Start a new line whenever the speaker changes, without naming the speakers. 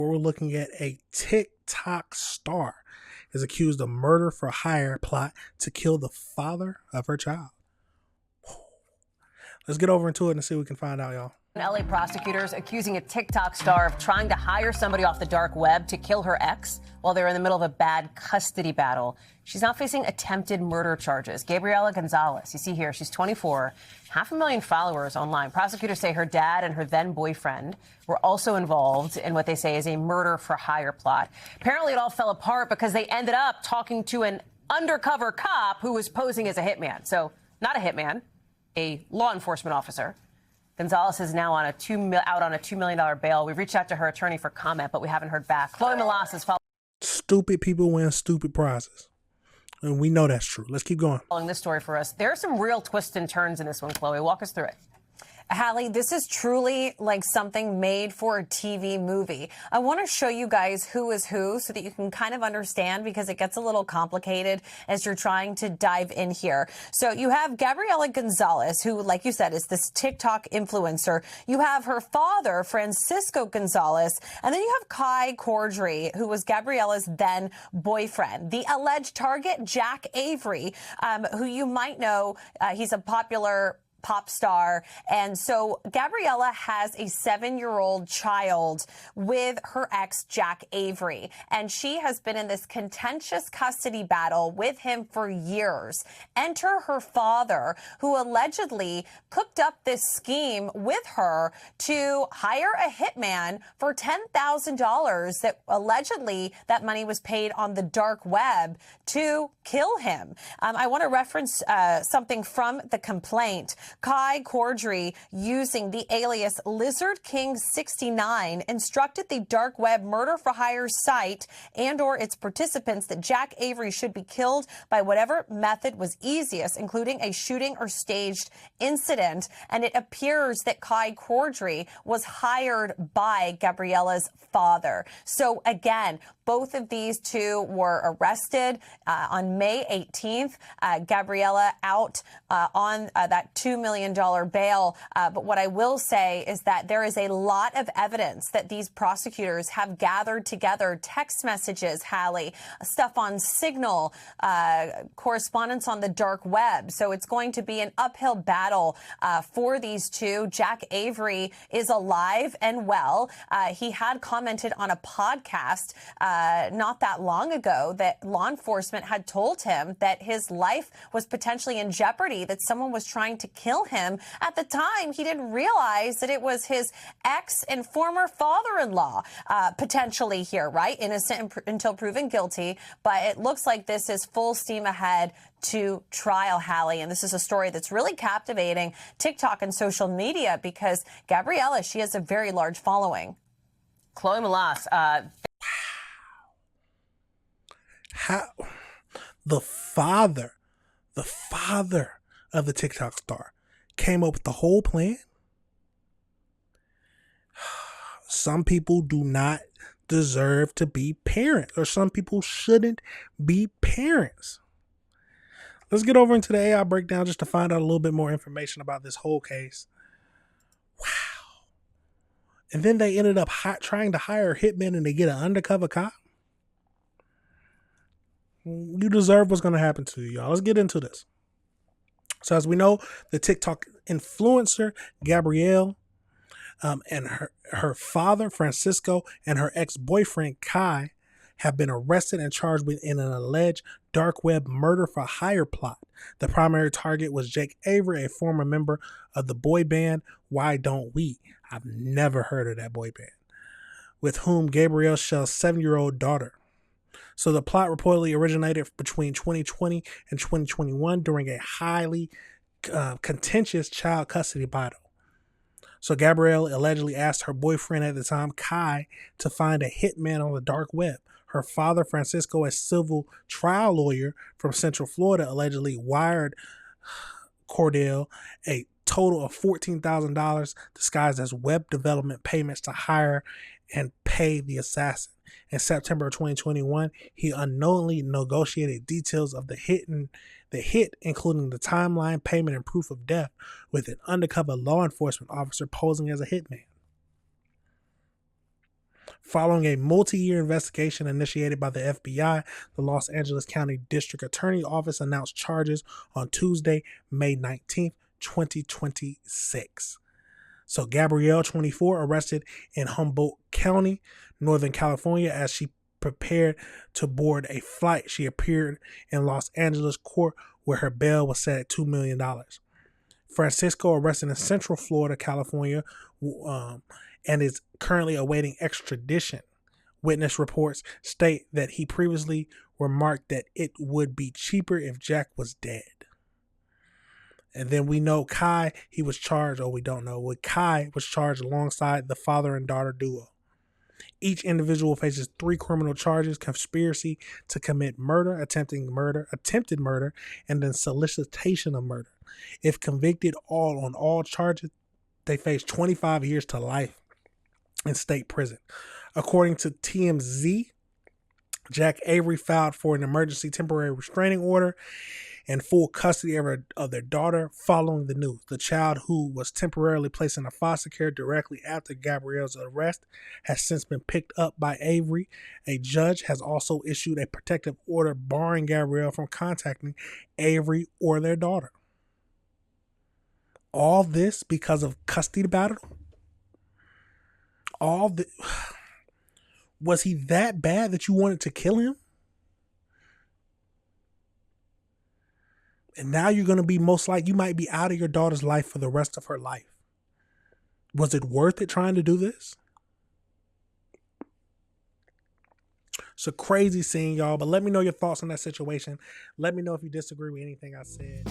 We're looking at a TikTok star is accused of murder for hire plot to kill the father of her child. Let's get over into it and see what we can find out, y'all.
LA prosecutors accusing a TikTok star of trying to hire somebody off the dark web to kill her ex while they were in the middle of a bad custody battle. She's now facing attempted murder charges. Gabriela Gonzalez, you see here, she's 24, 500,000 followers online. Prosecutors say her dad and her then boyfriend were also involved in what they say is a murder for hire plot. Apparently it all fell apart because they ended up talking to an undercover cop who was posing as a hitman. So not a hitman, a law enforcement officer. Gonzalez is now on out on a $2 million bail. We've reached out to her attorney for comment, but we haven't heard back. Chloe Malas is following.
Stupid people win stupid prizes. And we know that's true. Let's keep going.
Following this story for us. There are some real twists and turns in this one, Chloe. Walk us through it.
Hallie, this is truly like something made for a TV movie. I want to show you guys who is who so that you can kind of understand, because it gets a little complicated as you're trying to dive in here. So you have Gabriela Gonzalez, who, like you said, is this TikTok influencer. You have her father, Francisco Gonzalez, and then you have Kai Cordry, who was Gabriela's then boyfriend. The alleged target, Jack Avery, who you might know, he's a popular pop star. And so Gabriela has a 7-year-old child with her ex, Jack Avery. And she has been in this contentious custody battle with him for years. Enter her father, who allegedly cooked up this scheme with her to hire a hitman for $10,000 that allegedly that money was paid on the dark web to kill him. I want to reference something from the complaint. Kai Cordry, using the alias Lizard King 69, instructed the dark web murder for hire site and/or its participants that Jack Avery should be killed by whatever method was easiest, including a shooting or staged incident. And it appears that Kai Cordry was hired by Gabriela's father. So again, both of these two were arrested on May 18th. Gabriela out on that $2 million bail. But what I will say is that there is a lot of evidence that these prosecutors have gathered together: text messages, Hallie, stuff on Signal, correspondence on the dark web. So it's going to be an uphill battle for these two. Jack Avery is alive and well. He had commented on a podcast not that long ago that law enforcement had told him that his life was potentially in jeopardy, that someone was trying to kill him. At the time, he didn't realize that it was his ex and former father-in-law potentially here, right? Innocent until proven guilty. But it looks like this is full steam ahead to trial, Hallie. And this is a story that's really captivating TikTok and social media because Gabriela, she has a very large following.
Chloe Malas,
How the father of the TikTok star came up with the whole plan? Some people do not deserve to be parents, or some people shouldn't be parents. Let's get over into the AI breakdown just to find out a little bit more information about this whole case. Wow. And then they ended up trying to hire hitmen, and they get an undercover cop. You deserve what's going to happen to you, y'all. Let's get into this. So as we know, the TikTok influencer, Gabrielle, and her father, Francisco, and her ex-boyfriend, Kai, have been arrested and charged in an alleged dark web murder for hire plot. The primary target was Jake Avery, a former member of the boy band Why Don't We? I've never heard of that boy band, with whom Gabrielle shares a 7-year-old daughter. So the plot reportedly originated between 2020 and 2021 during a highly contentious child custody battle. So Gabrielle allegedly asked her boyfriend at the time, Kai, to find a hitman on the dark web. Her father, Francisco, a civil trial lawyer from Central Florida, allegedly wired Cordell a total of $14,000 disguised as web development payments to hire and pay the assassin. In September of 2021, he unknowingly negotiated details of the hit, including the timeline, payment, and proof of death, with an undercover law enforcement officer posing as a hitman. Following a multi-year investigation initiated by the FBI, the Los Angeles County District Attorney Office announced charges on Tuesday, May 19th, 2026. So Gabrielle, 24, arrested in Humboldt County, Northern California, as she prepared to board a flight. She appeared in Los Angeles court where her bail was set at $2 million. Francisco, arrested in Central Florida, California, and is currently awaiting extradition. Witness reports state that he previously remarked that it would be cheaper if Jack was dead. And then we know Kai, he was charged, or we don't know, what Kai was charged alongside the father and daughter duo. Each individual faces 3 criminal charges: conspiracy to commit murder, attempted murder, and then solicitation of murder. If convicted on all charges, they face 25 years to life in state prison. According to TMZ, Jack Avery filed for an emergency temporary restraining order and full custody of their daughter following the news. The child, who was temporarily placed in a foster care directly after Gabrielle's arrest, has since been picked up by Avery. A judge has also issued a protective order barring Gabrielle from contacting Avery or their daughter. All this because of custody battle? Was he that bad that you wanted to kill him? And now you're going to be you might be out of your daughter's life for the rest of her life. Was it worth it trying to do this? It's a crazy scene, y'all, but let me know your thoughts on that situation. Let me know if you disagree with anything I said.